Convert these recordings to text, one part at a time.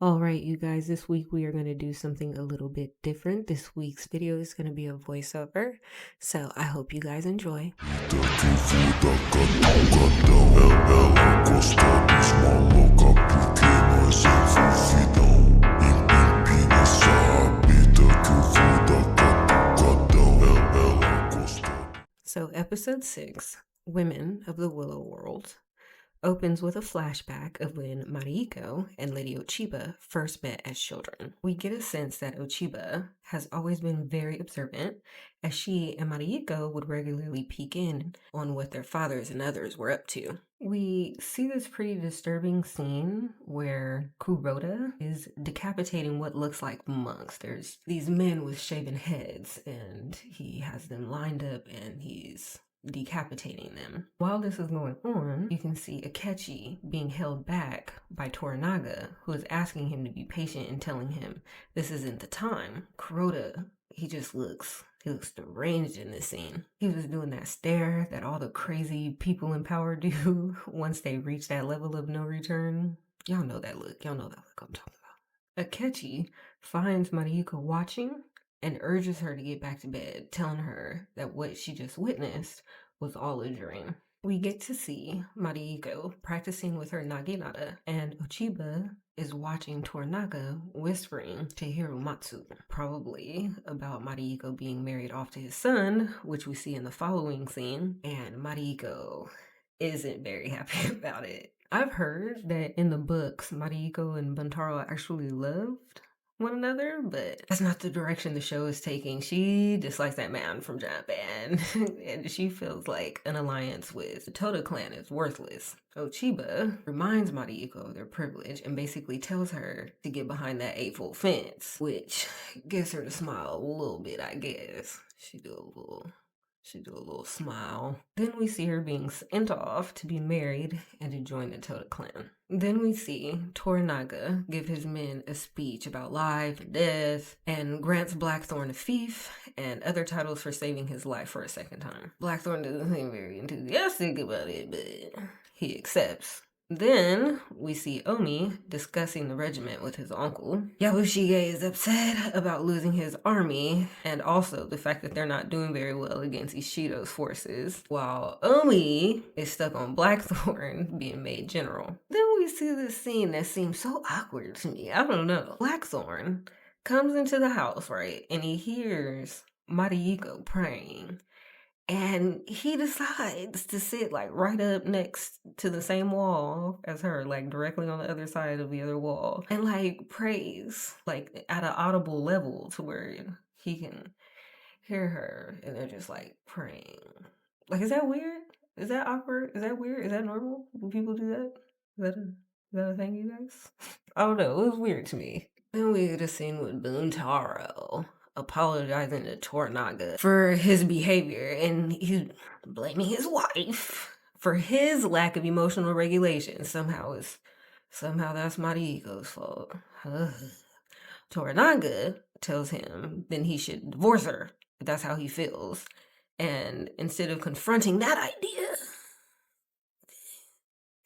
All right, you guys, this week we are going to do something a little bit different. This week's video is going to be a voiceover, so I hope you guys enjoy. So, episode 6, Women of the Willow World, opens with a flashback of when Mariko and Lady Ochiba first met as children. We get a sense that Ochiba has always been very observant, as she and Mariko would regularly peek in on what their fathers and others were up to. We see this pretty disturbing scene where Kuroda is decapitating what looks like monks. There's these men with shaven heads, and he has them lined up and he's decapitating them. While this is going on, you can see Akechi being held back by Toranaga, who is asking him to be patient and telling him this isn't the time. Kuroda, he looks deranged in this scene. He was doing that stare that all the crazy people in power do once they reach that level of no return. Y'all know that look. Y'all know that look I'm talking about. Akechi finds Mariko watching and urges her to get back to bed, telling her that what she just witnessed was all a dream. We get to see Mariko practicing with her naginata, and Ochiba is watching Toranaga whispering to Hiromatsu, probably about Mariko being married off to his son, which we see in the following scene, and Mariko isn't very happy about it. I've heard that in the books, Mariko and Buntaro actually loved one another, but that's not the direction the show is taking. She dislikes that man from Japan, and she feels like an alliance with the Toda clan is worthless. Ochiba reminds Mariko of their privilege and basically tells her to get behind that 8-foot fence, which gets her to smile a little bit, I guess. She do a little smile. Then we see her being sent off to be married and to join the Toda clan. Then we see Toranaga give his men a speech about life and death, and grants Blackthorn a fief and other titles for saving his life for a second time. Blackthorn doesn't seem very enthusiastic about it, but he accepts. Then we see Omi discussing the regiment with his uncle. Yabushige is upset about losing his army and also the fact that they're not doing very well against Ishido's forces, while Omi is stuck on Blackthorn being made general. Then we see this scene that seems so awkward to me. I don't know. Blackthorn comes into the house, right? And he hears Mariko praying. And he decides to sit like right up next to the same wall as her, like directly on the other side of the other wall, and like prays like at an audible level to where he can hear her, and they're just like praying. Like, is that weird? Is that awkward? Is that weird? Is that normal? Do people do that? Is that a thing, you guys? I don't know. It was weird to me. Then we get a scene with Buntaro apologizing to Toranaga for his behavior, and he's blaming his wife for his lack of emotional regulation. Somehow that's Mariko's fault. Toranaga tells him then he should divorce her if that's how he feels. And instead of confronting that idea,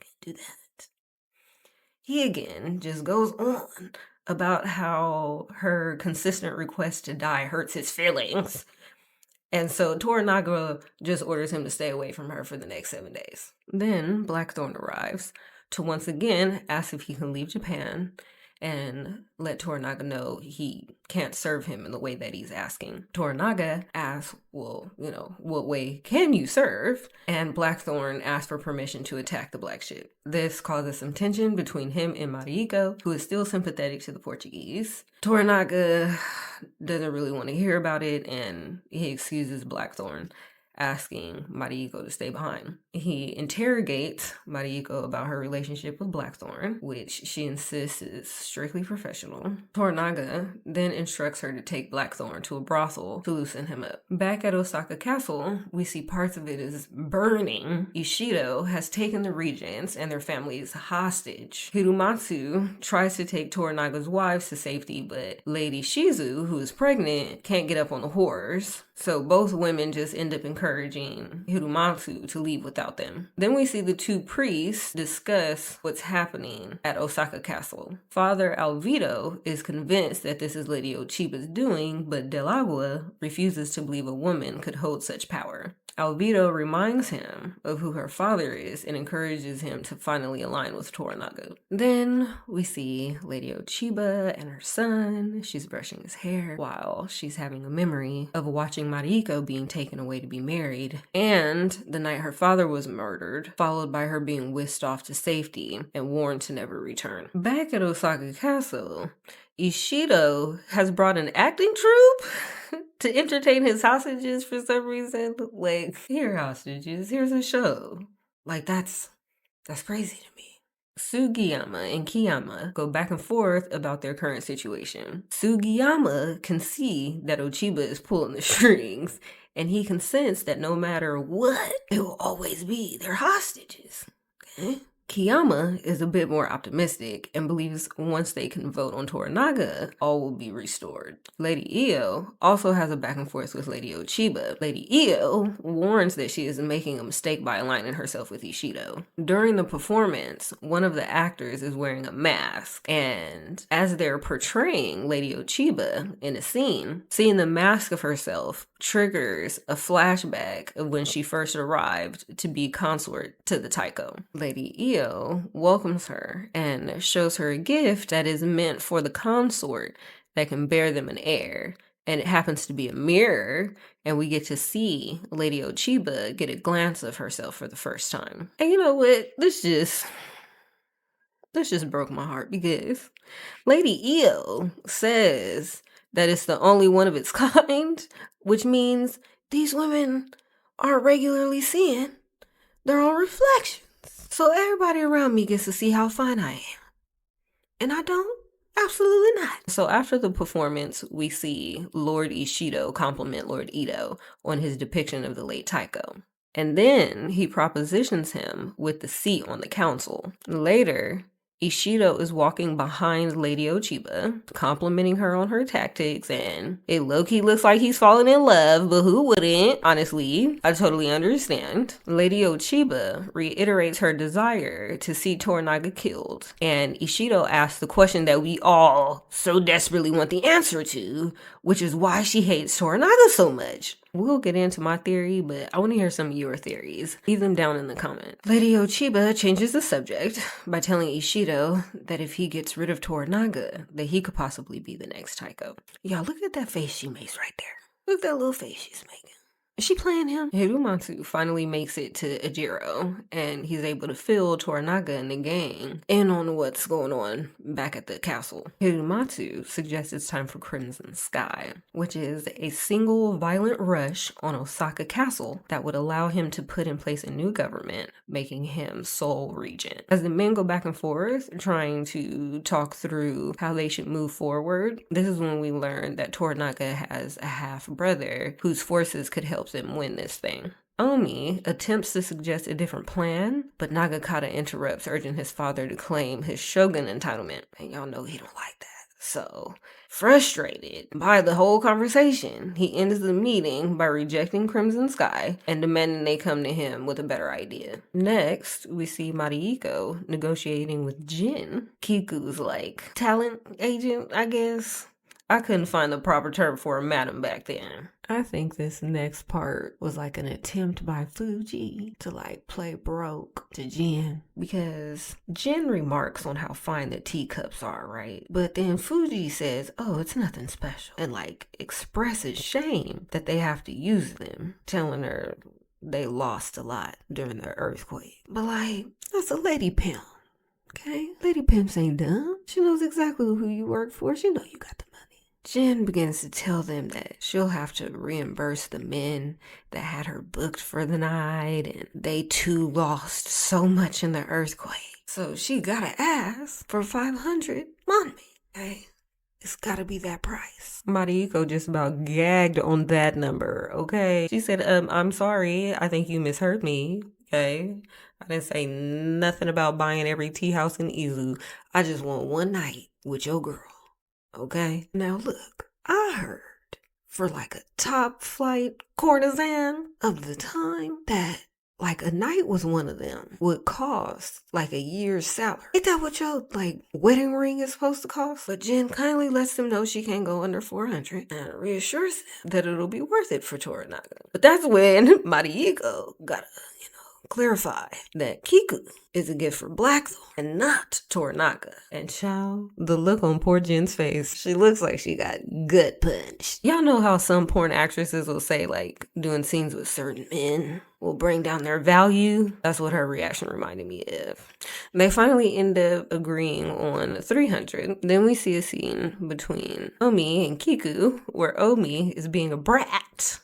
can't do that. He again just goes on about how her consistent request to die hurts his feelings. And so Toranaga just orders him to stay away from her for the next 7 days. Then Blackthorn arrives to once again ask if he can leave Japan and let Toranaga know he can't serve him in the way that he's asking. Toranaga asks, well, what way can you serve? And Blackthorn asks for permission to attack the black ship. This causes some tension between him and Mariko, who is still sympathetic to the Portuguese. Toranaga doesn't really want to hear about it, and he excuses Blackthorn, asking Mariko to stay behind. He interrogates Mariko about her relationship with Blackthorn, which she insists is strictly professional. Toranaga then instructs her to take Blackthorn to a brothel to loosen him up. Back at Osaka Castle, we see parts of it is burning. Ishido has taken the regents and their families hostage. Hirumatsu tries to take Toranaga's wives to safety, but Lady Shizu, who is pregnant, can't get up on the horse. So both women just end up encouraging Hirumatsu to leave without them. Then we see the two priests discuss what's happening at Osaka Castle. Father Alvito is convinced that this is Lady Ochiba's doing, but Del Agua refuses to believe a woman could hold such power. Alvito reminds him of who her father is and encourages him to finally align with Toranaga. Then we see Lady Ochiba and her son. She's brushing his hair while she's having a memory of watching Mariko being taken away to be married, and the night her father was murdered, followed by her being whisked off to safety and warned to never return. Back at Osaka Castle, Ishido has brought an acting troupe to entertain his hostages for some reason. Like, here hostages, here's a show. Like, that's crazy to me. Sugiyama and Kiyama go back and forth about their current situation. Sugiyama can see that Ochiba is pulling the strings, and he can sense that no matter what, it will always be their hostages. Okay? Kiyama is a bit more optimistic and believes once they can vote on Toranaga, all will be restored. Lady Io also has a back and forth with Lady Ochiba. Lady Io warns that she is making a mistake by aligning herself with Ishido. During the performance, one of the actors is wearing a mask, and as they're portraying Lady Ochiba in a scene, seeing the mask of herself triggers a flashback of when she first arrived to be consort to the Taiko. Lady Io welcomes her and shows her a gift that is meant for the consort that can bear them an heir. And it happens to be a mirror, and we get to see Lady Ochiba get a glance of herself for the first time. And you know what? This just broke my heart, because Lady Io says that it's the only one of its kind, which means these women aren't regularly seeing their own reflections. So everybody around me gets to see how fine I am. And I don't? Absolutely not. So after the performance, we see Lord Ishido compliment Lord Ito on his depiction of the late Taiko. And then he propositions him with the seat on the council. Later, Ishido is walking behind Lady Ochiba, complimenting her on her tactics, and it low-key looks like he's falling in love, but who wouldn't? Honestly, I totally understand. Lady Ochiba reiterates her desire to see Toranaga killed, and Ishido asks the question that we all so desperately want the answer to, which is why she hates Toranaga so much. We'll get into my theory, but I want to hear some of your theories. Leave them down in the comments. Lady Ochiba changes the subject by telling Ishido that if he gets rid of Toranaga, that he could possibly be the next Taiko. Y'all, look at that face she makes right there. Look at that little face she's making. Is she playing him? Hirumatsu finally makes it to Ajiro, and he's able to fill Toranaga and the gang in on what's going on back at the castle. Hirumatsu suggests it's time for Crimson Sky, which is a single violent rush on Osaka Castle that would allow him to put in place a new government, making him sole regent. As the men go back and forth, trying to talk through how they should move forward, this is when we learn that Toranaga has a half-brother whose forces could help them win this thing. Omi attempts to suggest a different plan, but Nagakata interrupts, urging his father to claim his Shogun entitlement. And y'all know he don't like that. So, frustrated by the whole conversation, he ends the meeting by rejecting Crimson Sky and demanding they come to him with a better idea. Next, we see Mariko negotiating with Jin. Kiku's like, talent agent, I guess. I couldn't find the proper term for a madam back then. I think this next part was like an attempt by Fuji to like play broke to Jin, because Jin remarks on how fine the teacups are, right? But then Fuji says, oh, it's nothing special, and like expresses shame that they have to use them, telling her they lost a lot during the earthquake. But like, that's a lady pimp, okay? Lady pimps ain't dumb. She knows exactly who you work for. She know you got the money. Jen begins to tell them that she'll have to reimburse the men that had her booked for the night, and they too lost so much in the earthquake. So she gotta ask for 500 monmi. Okay? It's gotta be that price. Mariko just about gagged on that number, okay? She said, I'm sorry, I think you misheard me, okay? I didn't say nothing about buying every tea house in Izu. I just want one night with your girl. Okay, now look, I heard for like a top flight courtesan of the time that like a night with one of them would cost like a year's salary. Ain't that what your like wedding ring is supposed to cost? But Jen kindly lets them know she can't go under 400 and reassures them that it'll be worth it for Toranaga. But that's when Mariko gotta, clarify that Kiku is a gift for Blackthorn and not Toranaga. And child, the look on poor Jen's face, she looks like she got gut punched. Y'all know how some porn actresses will say like doing scenes with certain men will bring down their value? That's what her reaction reminded me of. They finally end up agreeing on 300. Then we see a scene between Omi and Kiku where Omi is being a brat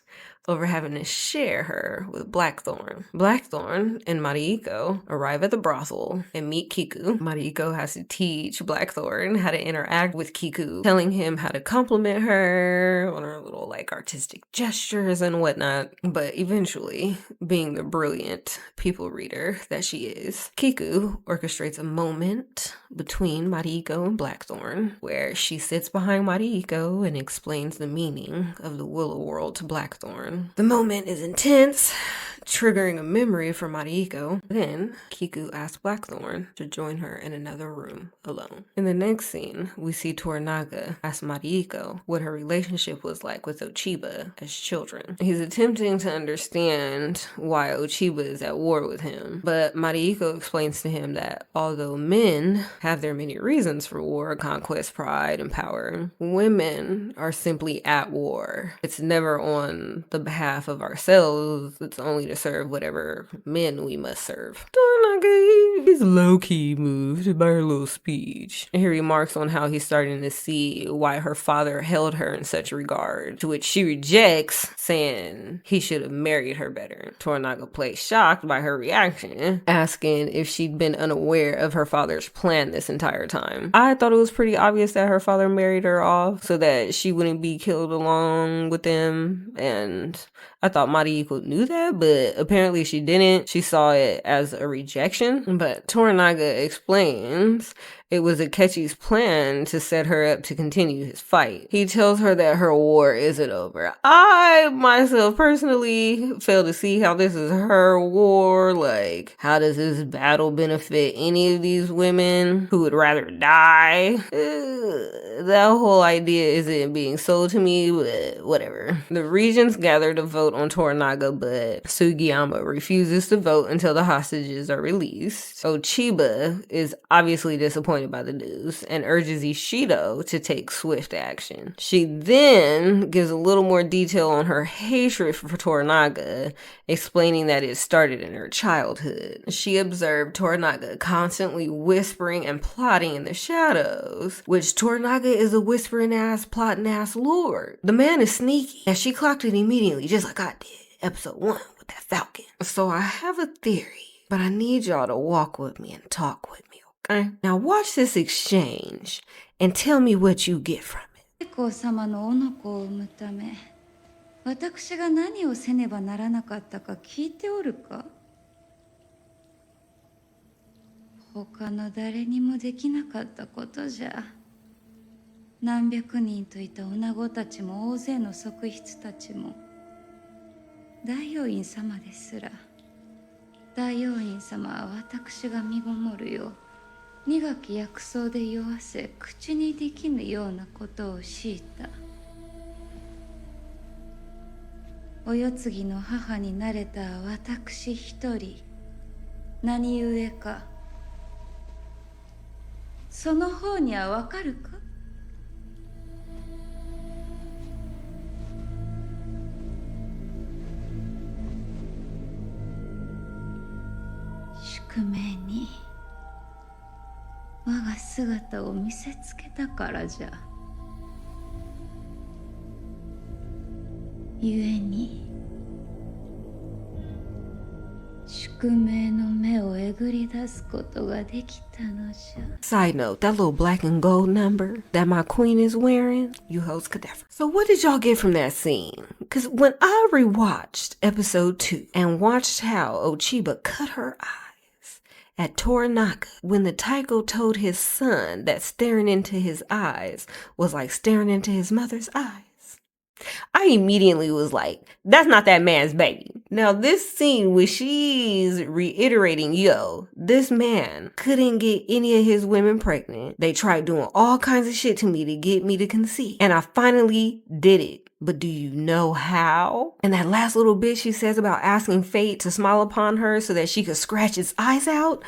over having to share her with Blackthorn. Blackthorn and Mariko arrive at the brothel and meet Kiku. Mariko has to teach Blackthorn how to interact with Kiku, telling him how to compliment her on her little like artistic gestures and whatnot. But eventually, being the brilliant people reader that she is, Kiku orchestrates a moment between Mariko and Blackthorn where she sits behind Mariko and explains the meaning of the Willow World to Blackthorn. The moment is intense, triggering a memory for Mariko. Then Kiku asks Blackthorn to join her in another room alone. In the next scene, we see Toranaga ask Mariko what her relationship was like with Ochiba as children. He's attempting to understand why Ochiba is at war with him, but Mariko explains to him that although men have their many reasons for war, conquest, pride, and power, women are simply at war. It's never on the behalf of ourselves, it's only to serve whatever men we must serve. Toranaga is low-key moved by her little speech. He remarks on how he's starting to see why her father held her in such regard, to which she rejects, saying he should have married her better. Toranaga plays shocked by her reaction, asking if she'd been unaware of her father's plan this entire time. I thought it was pretty obvious that her father married her off so that she wouldn't be killed along with them, and I thought Mariko knew that, but apparently she didn't. She saw it as a rejection. But Toranaga explains it was Akechi's plan to set her up to continue his fight. He tells her that her war isn't over. I, myself, personally fail to see how this is her war. Like, how does this battle benefit any of these women who would rather die? That whole idea isn't being sold to me, but whatever. The regents gather to vote on Toranaga, but Sugiyama refuses to vote until the hostages are released. Ochiba is obviously disappointed by the news and urges Ishido to take swift action. She then gives a little more detail on her hatred for Toranaga, explaining that it started in her childhood. She observed Toranaga constantly whispering and plotting in the shadows, which Toranaga is a whispering ass, plotting ass lord. The man is sneaky, and she clocked it immediately, just like I did episode 1 with that falcon. So I have a theory, but I need y'all to walk with me and talk with me, okay? Now watch this exchange and tell me what you get from it. 皇様の女子を産むため、私が何をせねばならなかったか聞いておるか？他の誰にもできなかったことじゃ。何百人といた女子たちも大勢の側室たちも、大王院様ですら、大王院様は私が身ごもるよう、苦き薬草で酔わせ、口にできぬようなことを強いた。お世継ぎの母になれた私一人、何故か、その方にはわかるか？宿命に我が姿を見せつけたからじゃ。故に宿命の目をえぐり出すことができたのじゃ。 Side note, that little black and gold number that my queen is wearing, you hoes could never. So what did y'all get from that scene? Because when I rewatched episode 2 and watched how Ochiba cut her eyes at Toranaga when the Taiko told his son that staring into his eyes was like staring into his mother's eyes, I immediately was like, that's not that man's baby. Now, this scene where she's reiterating, yo, this man couldn't get any of his women pregnant. They tried doing all kinds of shit to me to get me to conceive. And I finally did it. But do you know how? And that last little bit she says about asking fate to smile upon her so that she could scratch his eyes out?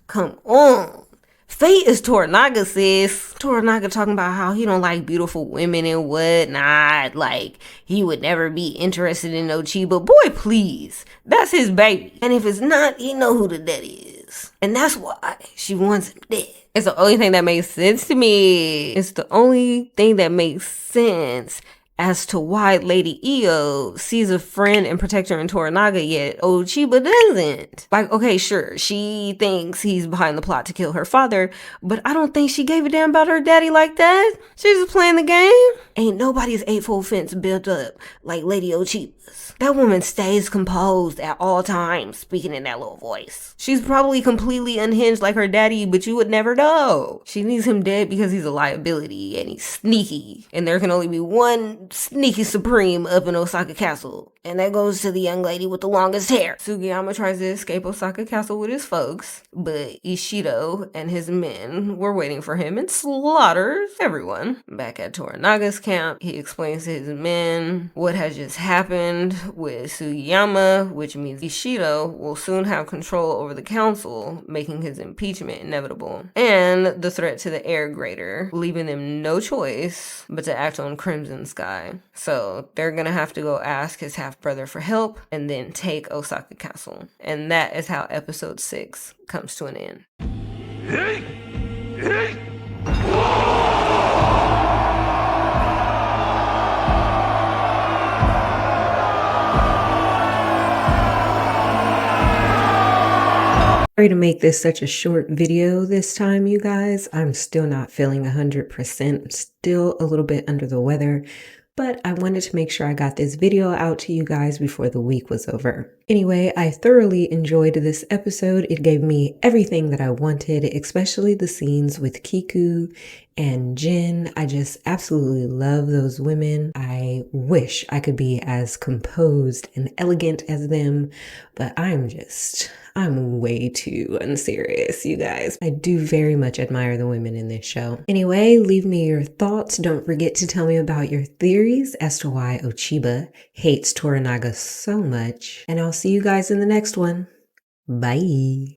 Come on. Fate is Toranaga, sis. Toranaga talking about how he don't like beautiful women and whatnot. Like, he would never be interested in Ochiba. Boy, please. That's his baby. And if it's not, he know who the daddy is. And that's why she wants him dead. It's the only thing that makes sense to me. It's the only thing that makes sense as to why Lady Io sees a friend and protector in Toranaga, yet Ochiba doesn't. Like, okay, sure, she thinks he's behind the plot to kill her father, but I don't think she gave a damn about her daddy like that. She's just playing the game. Ain't nobody's eightfold fence built up like Lady Ochiba's. That woman stays composed at all times, speaking in that little voice. She's probably completely unhinged like her daddy, but you would never know. She needs him dead because he's a liability and he's sneaky, and there can only be one sneaky supreme up in Osaka Castle, and that goes to the young lady with the longest hair. Sugiyama tries to escape Osaka Castle with his folks, but Ishido and his men were waiting for him and slaughters everyone. Back at Toranaga's camp, he explains to his men what has just happened with Sugiyama, which means Ishido will soon have control over the council, making his impeachment inevitable, and the threat to the air greater, leaving them no choice but to act on Crimson Sky. So they're gonna have to go ask his half-brother for help and then take Osaka Castle. And that is how episode 6 comes to an end. Sorry to make this such a short video this time, you guys. I'm still not feeling 100%, still a little bit under the weather, but I wanted to make sure I got this video out to you guys before the week was over. Anyway, I thoroughly enjoyed this episode. It gave me everything that I wanted, especially the scenes with Kiku and Jin. I just absolutely love those women. I wish I could be as composed and elegant as them, but I'm way too unserious, you guys. I do very much admire the women in this show. Anyway, leave me your thoughts. Don't forget to tell me about your theories as to why Ochiba hates Toranaga so much. And I'll see you guys in the next one. Bye.